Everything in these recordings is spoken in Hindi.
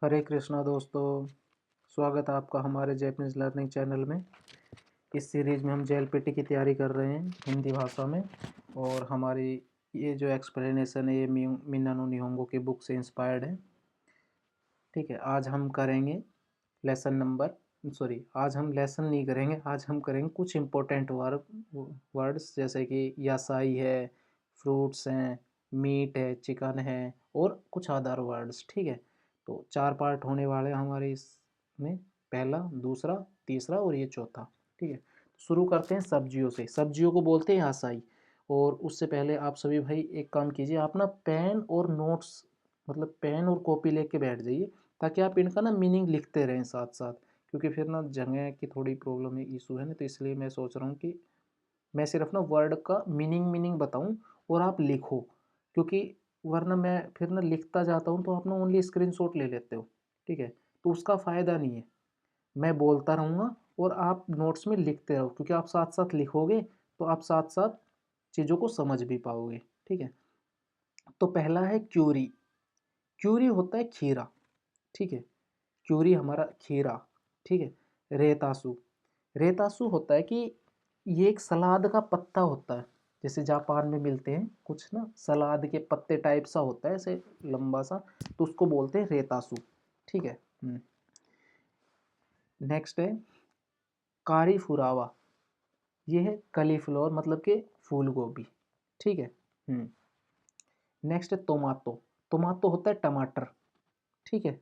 हरे कृष्णा दोस्तों, स्वागत है आपका हमारे जैपनीज़ लर्निंग चैनल में। इस सीरीज़ में हम जेएलपीटी की तैयारी कर रहे हैं हिंदी भाषा में। और हमारी ये जो एक्सप्लेनेशन है ये मिन्ना नो निहोंगो की बुक से इंस्पायर्ड है। ठीक है, आज हम करेंगे आज हम लेसन नहीं करेंगे, आज हम करेंगे कुछ इम्पोर्टेंट वर्ड्स जैसे कि यासाई है, फ्रूट्स हैं, मीट है, चिकन है और कुछ अदर वर्ड्स। ठीक है, तो 4 पार्ट होने वाले हैं हमारे इसमें, पहला, दूसरा, तीसरा और ये चौथा। ठीक है, शुरू करते हैं सब्जियों से। सब्जियों को बोलते हैं यासाई। और उससे पहले आप सभी भाई एक काम कीजिए, आप ना पेन और नोट्स मतलब पेन और कॉपी लेके बैठ जाइए, ताकि आप इनका ना मीनिंग लिखते रहें साथ साथ। क्योंकि फिर ना जगह की थोड़ी प्रॉब्लम है, इशू है ना, तो इसलिए मैं सोच रहा हूँ कि मैं सिर्फ ना वर्ड का मीनिंग बताऊँ और आप लिखो। क्योंकि वरना मैं फिर ना लिखता जाता हूँ तो आप ना ओनली स्क्रीनशॉट ले लेते हो। ठीक है, तो उसका फ़ायदा नहीं है। मैं बोलता रहूँगा और आप नोट्स में लिखते रहो, क्योंकि आप साथ साथ लिखोगे तो आप साथ साथ चीज़ों को समझ भी पाओगे। ठीक है, तो पहला है क्यूरी। क्यूरी होता है खीरा। ठीक है, क्यूरी हमारा खीरा। ठीक है, रेतासू। रेतासू होता है कि ये एक सलाद का पत्ता होता है, जैसे जापान में मिलते हैं कुछ ना सलाद के पत्ते टाइप सा होता है ऐसे लंबा सा, तो उसको बोलते हैं रेतासू। ठीक है। नेक्स्ट है कारी फुरावा। ये है कलीफ्लावर मतलब कि फूल गोभी। ठीक है। नेक्स्ट है टोमाटो। टोमाटो होता है टमाटर। ठीक है।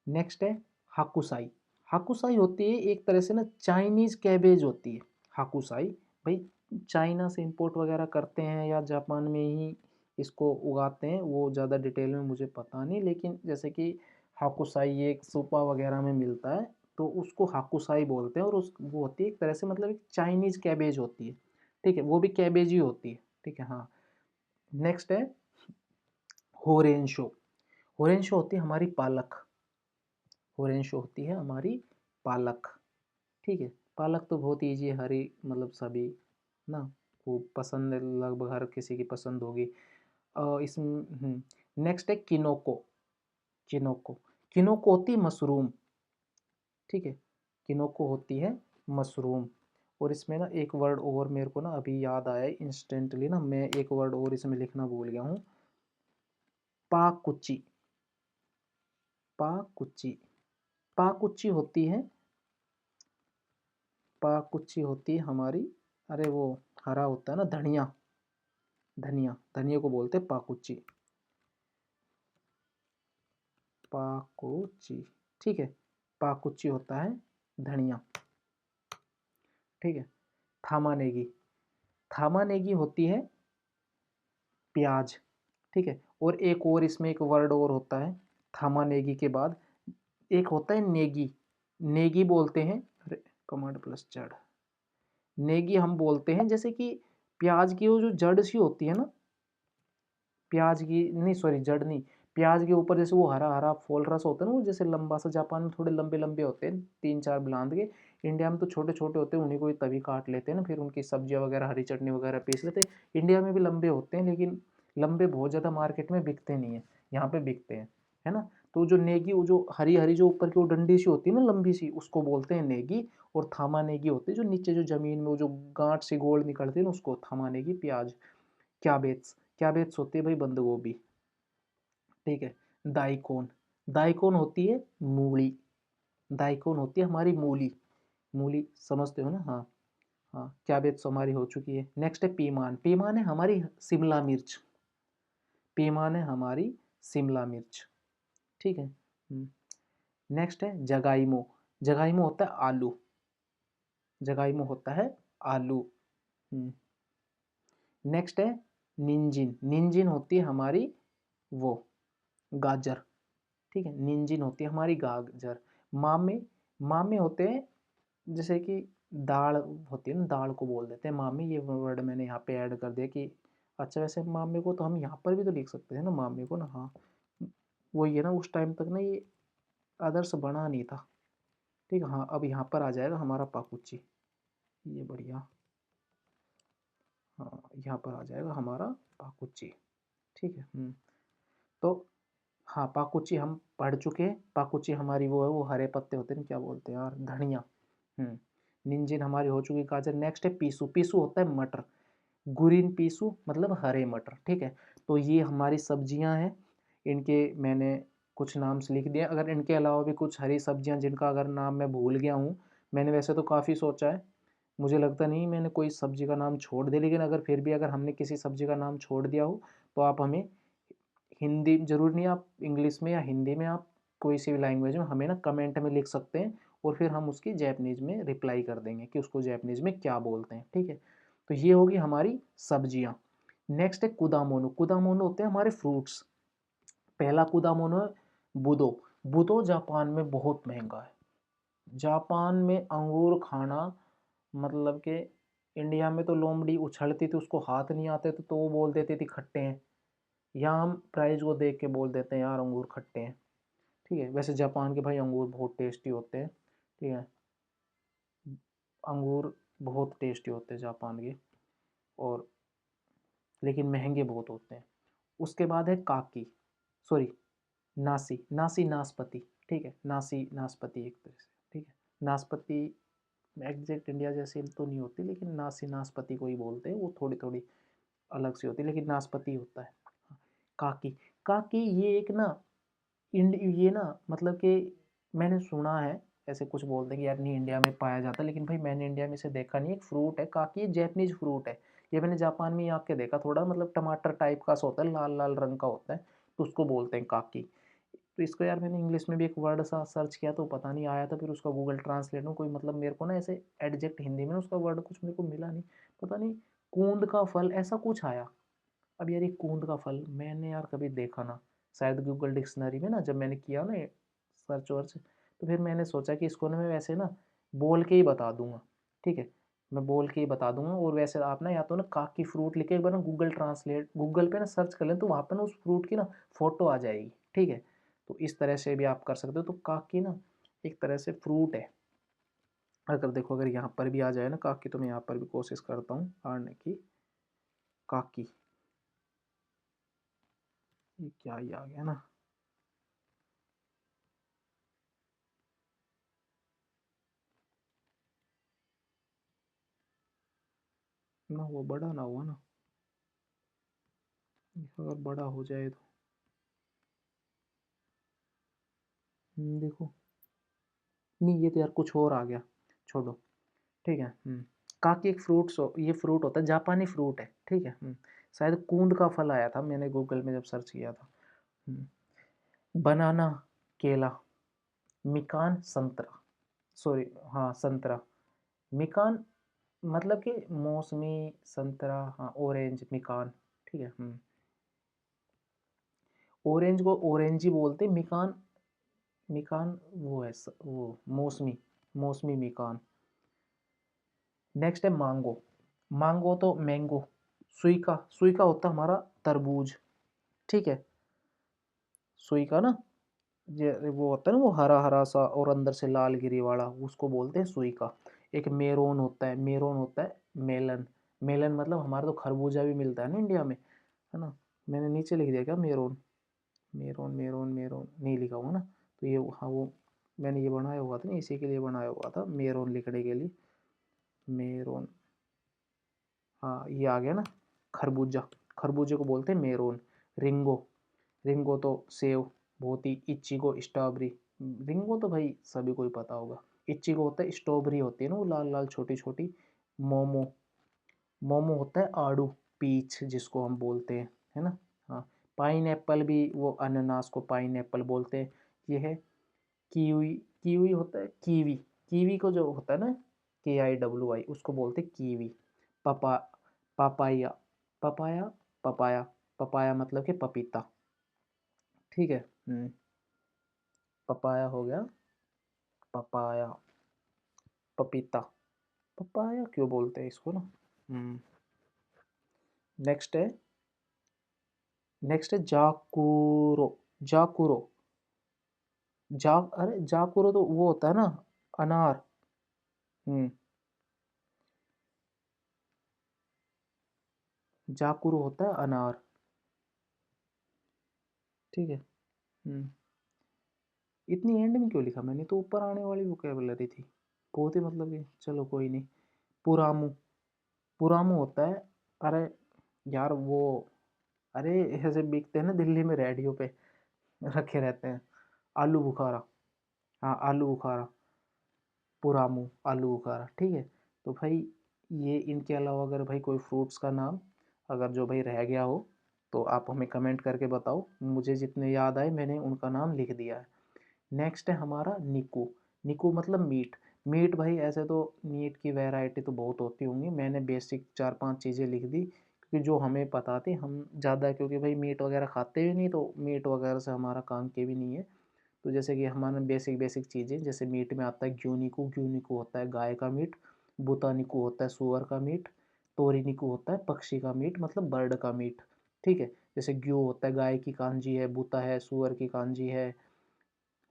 नेक्स्ट है हाकुसाई। हाकुसाई होती है एक तरह से ना चाइनीज़ कैबेज होती है हाकुसाई। भाई चाइना से इंपोर्ट वगैरह करते हैं या जापान में ही इसको उगाते हैं, वो ज़्यादा डिटेल में मुझे पता नहीं, लेकिन जैसे कि हाकुसाई ये एक सूपा वगैरह में मिलता है, तो उसको हाकुसाई बोलते हैं। और उस वो होती है एक तरह से मतलब एक चाइनीज़ कैबेज होती है। ठीक है, वो भी कैबेज ही होती है। ठीक है, हाँ। नेक्स्ट है होरेंशो। होरेंशो होती है हमारी पालक। होरेंशो होती है हमारी पालक। ठीक है, पालक तो बहुत ईजी है, हरी मतलब सभी ना वो पसंद है, लगभग हर किसी की पसंद होगी। इसमें नेक्स्ट है किनोको। किनोको। किनोको होती है मशरूम। ठीक है, किनोको होती है मशरूम। और इसमें ना एक वर्ड और मेरे को ना अभी याद आया इंस्टेंटली ना, मैं एक वर्ड और इसमें लिखना भूल गया हूँ। पाकुची। पाकुची। पाकुची होती है, पाकुची होती है हमारी, अरे वो हरा होता है ना धनिया। धनिया, धनिया को बोलते हैं पाकुची। पाकुची। ठीक है, पाकुची होता है धनिया। ठीक है, थामानेगी। थामानेगी होती है प्याज। ठीक है, और एक और इसमें एक वर्ड और होता है थामानेगी के बाद, एक होता है नेगी। नेगी बोलते हैं, अरे कमांड प्लस जड़, नेगी हम बोलते हैं जैसे कि प्याज की वो जो जड़ सी होती है ना, प्याज की नहीं, सॉरी जड़ नहीं, प्याज के ऊपर जैसे वो हरा हरा फॉल रस होता है ना, वो जैसे लंबा सा, जापान में थोड़े लंबे लंबे होते हैं 3-4 बुलंद के, इंडिया में तो छोटे छोटे होते हैं, उन्हीं को ही तभी काट लेते हैं ना, फिर उनकी सब्जियां वगैरह हरी चटनी वगैरह पीस लेते हैं। इंडिया में भी लंबे होते हैं, लेकिन लंबे बहुत ज़्यादा मार्केट में बिकते नहीं है, यहाँ पे बिकते हैं, है ना। तो जो नेगी, वो जो हरी हरी जो ऊपर की वो डंडी सी होती है ना लंबी सी, उसको बोलते हैं नेगी। और थामा नेगी होती है जो नीचे जो जमीन में वो जो गांठ सी गोल निकलती है ना, उसको थामा नेगी। प्याज कैबेज। कैबेज होती है भाई बंद गोभी। ठीक है, दाइकोन। दाइकोन होती है मूली। दाइकोन होती है हमारी मूली। मूली समझते हो ना, हाँ। हाँ, कैबेज तो हमारी हो चुकी है। नेक्स्ट है पीमान। पीमान है हमारी शिमला मिर्च। पीमान है हमारी शिमला मिर्च। ठीक है। नेक्स्ट है जगाइमो। जगाइमो होता है आलू। जगाइमो होता है आलू। नेक्स्ट है निंजिन। निंजिन होती है हमारी वो गाजर। ठीक है, निंजिन होती है हमारी गाजर। मामे। मामे होते हैं जैसे कि दाल होती है ना, दाल को बोल देते हैं मामे। ये वर्ड मैंने यहाँ पे ऐड कर दिया कि अच्छा, वैसे मामे को तो हम यहाँ पर भी तो लिख सकते हैं ना, मामे को ना, हाँ। वही है ना, उस टाइम तक ना ये आदर्श बना नहीं था। ठीक है, हाँ, अब यहाँ पर आ जाएगा हमारा पाकुची। ये बढ़िया, हाँ, यहाँ पर आ जाएगा हमारा पाकुची। ठीक है। तो हाँ पाकुची हम पढ़ चुके हैं, पाकुची हमारी वो है, वो हरे पत्ते होते हैं, क्या बोलते हैं यार, धनिया। निंजिन हमारी हो चुकी गाजर। नेक्स्ट है पीसू, पीसू होता है मटर, ग्रीन पीसू मतलब हरे मटर, ठीक है। तो ये हमारी सब्जियां हैं, इनके मैंने कुछ नाम से लिख दिया। अगर इनके अलावा भी कुछ हरी सब्जियां जिनका अगर नाम मैं भूल गया हूँ, मैंने वैसे तो काफ़ी सोचा है, मुझे लगता नहीं मैंने कोई सब्जी का नाम छोड़ दिया, लेकिन अगर फिर भी अगर हमने किसी सब्जी का नाम छोड़ दिया हो तो आप हमें हिंदी, जरूर नहीं आप इंग्लिश में या हिंदी में, आप कोई सी भी लैंग्वेज में हमें ना कमेंट में लिख सकते हैं, और फिर हम उसकी जैपनीज में रिप्लाई कर देंगे कि उसको जैपनीज में क्या बोलते हैं, ठीक है। तो ये होगी हमारी सब्जियां। नेक्स्ट है कुदामोनो, कुदामोनो होते हैं हमारे फ्रूट्स। पहला कुदामोनो है बुदो, बुदो जापान में बहुत महंगा है। जापान में अंगूर खाना मतलब कि इंडिया में तो लोमड़ी उछलती थी, उसको हाथ नहीं आते थे तो वो बोल देती थी खट्टे हैं, यहाँ हम प्राइस को देख के बोल देते हैं यार अंगूर खट्टे हैं, ठीक है। वैसे जापान के भाई अंगूर बहुत टेस्टी होते हैं, ठीक है, अंगूर बहुत टेस्टी होते हैं जापान के, और लेकिन महंगे बहुत होते हैं। उसके बाद है काकी, सॉरी नासी, नासी नाशपाती, ठीक है, नासी नाशपाती एक तरह से, ठीक है। नाशपाती एग्जैक्ट इंडिया जैसी तो नहीं होती, लेकिन नासी नाशपाती को ही बोलते हैं, वो थोड़ी थोड़ी अलग सी होती है, लेकिन नाशपाती होता है। काकी, काकी ये एक ना ये ना मतलब कि मैंने सुना है, ऐसे कुछ बोलते हैं कि यार नहीं इंडिया में पाया जाता, लेकिन भाई मैंने इंडिया में इसे देखा नहीं। एक फ्रूट है काकी, ये जैपनीज फ्रूट है, ये मैंने जापान में ही आके देखा, थोड़ा मतलब टमाटर टाइप का सा होता है, लाल लाल रंग का होता है, तो उसको बोलते हैं काकी। तो इसको यार मैंने इंग्लिश में भी एक वर्ड सा सर्च किया तो पता नहीं आया था, फिर उसका गूगल ट्रांसलेट में कोई मतलब मेरे को ना ऐसे एडजेक्ट हिंदी में उसका वर्ड कुछ मेरे को मिला नहीं, पता नहीं, कूंद का फल ऐसा कुछ आया। अब यार ये कूंद का फल मैंने यार कभी देखा ना, शायद गूगल डिक्शनरी में ना जब मैंने किया ना सर्च वर्च, तो फिर मैंने सोचा कि इसको ना मैं वैसे ना बोल के ही बता दूंगा, ठीक है, मैं बोल के ही बता दूंगा। और वैसे आप ना या तो ना काकी फ्रूट लिखे एक बार ना गूगल ट्रांसलेट, गूगल पे ना सर्च कर लें तो वहाँ पर ना उस फ्रूट की ना फोटो आ जाएगी, ठीक है। तो इस तरह से भी आप कर सकते हो। तो काकी ना एक तरह से फ्रूट है। अगर देखो अगर यहाँ पर भी आ जाए ना काकी, तो मैं यहाँ पर भी कोशिश करता हूँ आने की। काकी, ये क्या ही आ गया ना, ना वो बड़ा ना हुआ ना, अगर बड़ा हो जाए तो देखो, नहीं ये तो यार कुछ और आ गया, छोड़ो, ठीक है। काकी एक फ्रूट, ये फ्रूट होता है, जापानी फ्रूट है, ठीक है। शायद कूंद का फल आया था मैंने गूगल में जब सर्च किया था। बनाना केला, मिकान संतरा, सॉरी हाँ संतरा, मिकान मतलब कि मौसमी, संतरा हाँ ऑरेंज, मिकान, ठीक है। ऑरेंज को ऑरेंज ही बोलते, मिकान, मिकान वो है वो मौसमी, मौसमी मिकान। नेक्स्ट है मांगो, मांगो तो मैंगो, सुइका, सुइका होता है हमारा तरबूज, ठीक है, सुइका ना, ये वो होता है ना वो हरा हरा सा और अंदर से लाल गिरी वाला, उसको बोलते हैं सुइका। एक मेरोन होता है, मेरोन होता है मेलन, मेलन मतलब हमारा तो खरबूजा भी मिलता है ना इंडिया में, है ना। मैंने नीचे लिख दिया क्या मेरोन, मेरोन मेरोन मेरोन नहीं लिखा हुआ ना, तो ये हाँ वो मैंने ये बनाया हुआ था ना, इसी के लिए बनाया हुआ था मेरोन लिखने के लिए, मेरोन, हाँ ये आ गया ना, खरबूजा, खरबूजे को बोलते हैं मेरोन। रिंगो, रिंगो तो सेव, बहुत ही, इच्चिको स्ट्रॉबेरी, रिंगो तो भाई सभी को ही पता होगा। इच्चिको होता है स्ट्रॉबेरी होती है ना वो लाल लाल छोटी छोटी। मोमो, मोमो होता है आड़ू, पीच जिसको हम बोलते हैं, है ना। हाँ, पाइन एप्पल भी, वो अनानास को पाइन एप्पल बोलते हैं। ये है कीवी, कीवी होता है कीवी, कीवी को जो होता है ना KIWI, उसको बोलते हैं कीवी। पपा, पपाया, पपाया, पपाया, पपाया मतलब कि पपीता, ठीक है। पपाया हो गया, पपाया, पपीता, पपाया क्यों बोलते हैं इसको ना। नेक्स्ट है, नेक्स्ट है जाकुरो, जाकुरो, जा अरे जाकुरो तो वो होता है ना अनार। हम्म जाकुरो होता है अनार, ठीक है। इतनी एंड में क्यों लिखा मैंने, तो ऊपर आने वाली वोकेबलरी थी, बहुत ही मतलब कि चलो कोई नहीं। पुरामू, पुरामू होता है, अरे यार वो, अरे ऐसे बिकते हैं ना दिल्ली में रेडियो पे रखे रहते हैं, आलू बुखारा, हाँ आलू बुखारा, पुरामू आलू बुखारा, ठीक है। तो भाई ये इनके अलावा अगर भाई कोई फ्रूट्स का नाम अगर जो भाई रह गया हो तो आप हमें कमेंट करके बताओ, मुझे जितने याद आए मैंने उनका नाम लिख दिया है। नेक्स्ट है हमारा निकू। निकू मतलब मीट। मीट भाई ऐसे तो मीट की वैरायटी तो बहुत होती होंगी, मैंने बेसिक 4-5 चीज़ें लिख दी क्योंकि जो हमें पता थी, हम ज़्यादा क्योंकि भाई मीट वगैरह खाते भी नहीं, तो मीट वगैरह से हमारा काम के भी नहीं है। तो जैसे कि हमारा बेसिक बेसिक चीज़ें, जैसे मीट में आता है ग्यूनिकू, ग्यूनिकू होता है गाय का मीट, बुतानिकू होता है सुअर का मीट, तोरिनिकू होता है पक्षी का मीट मतलब बर्ड का मीट, ठीक है। जैसे ग्यू होता है गाय की कांजी है, बुता है सुअर की कांजी है,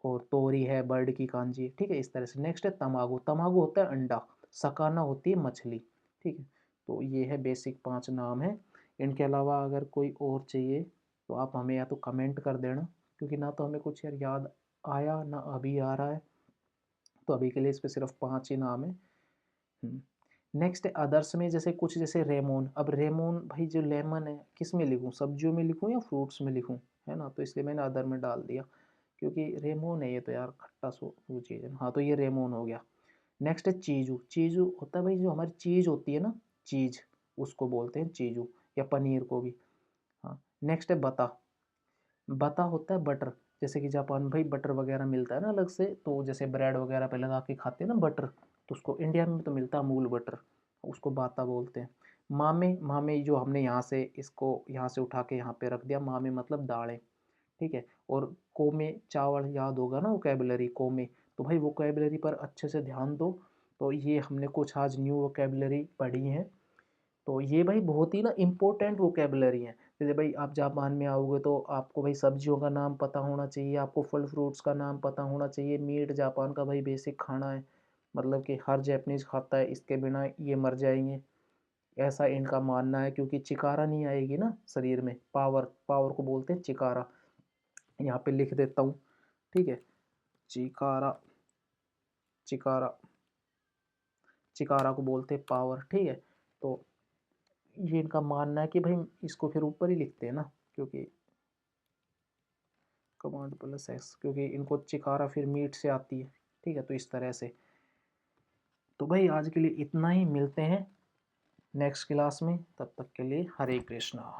और तोरी है बर्ड की कांजी, ठीक है, इस तरह से। नेक्स्ट है तमागो। तमागो होता है अंडा, सकाना होती है मछली, ठीक है। तो ये है बेसिक 5 नाम है। इनके अलावा अगर कोई और चाहिए तो आप हमें या तो कमेंट कर देना, क्योंकि ना तो हमें कुछ यार याद आया ना अभी आ रहा है, तो अभी के लिए इस पे सिर्फ 5 ही नाम है। नेक्स्ट है अदर्स में, जैसे कुछ जैसे रेमोन। अब रेमोन भाई जो लेमन है किस में लिखूँ, सब्जियों में लिखूँ या फ्रूट्स में लिखूँ, है ना, तो इसलिए मैंने अदर में डाल दिया, क्योंकि रेमोन है ये तो यार खट्टा सो वो चीज़ है। हाँ तो ये रेमोन हो गया। नेक्स्ट है चीजू। चीजू होता है भाई जो हमारी चीज़ होती है ना, चीज़, उसको बोलते हैं चीजू, या पनीर को भी। हाँ नेक्स्ट है बता। बता होता है बटर, जैसे कि जापान भाई बटर वगैरह मिलता है ना अलग से, तो जैसे ब्रेड वगैरह पे लगा के खाते हैं ना बटर, तो उसको इंडिया में तो मिलता है अमूल बटर, उसको बाता बोलते हैं। मामे, मामे जो हमने यहाँ से इसको यहाँ से उठा के यहाँ पे रख दिया, मामे मतलब दालें, ठीक है। और कोमे चावल याद होगा ना वोकेबलरी कोमे, तो भाई वोकेबलरी पर अच्छे से ध्यान दो। तो ये हमने कुछ आज न्यू वोकेबलरी पढ़ी हैं, तो ये भाई बहुत ही ना इम्पोर्टेंट वोकेबलरी है। जैसे भाई आप जापान में आओगे तो आपको भाई सब्जियों का नाम पता होना चाहिए, आपको फल फ्रूट्स का नाम पता होना चाहिए। मीट जापान का भाई बेसिक खाना है, मतलब कि हर जैपनीज खाता है, इसके बिना ये मर जाएंगे, ऐसा इनका मानना है, क्योंकि चिकारा नहीं आएगी ना शरीर में, पावर, पावर को बोलते हैं चिकारा। यहाँ पे लिख देता हूँ, ठीक है, चिकारा, चिकारा, चिकारा को बोलते हैं पावर, ठीक है। तो ये इनका मानना है कि भाई इसको फिर ऊपर ही लिखते हैं ना, क्योंकि कमांड प्लस एक्स, क्योंकि इनको चिकारा फिर मीट से आती है, ठीक है, तो इस तरह से। तो भाई आज के लिए इतना ही, मिलते हैं नेक्स्ट क्लास में, तब तक के लिए हरे कृष्णा।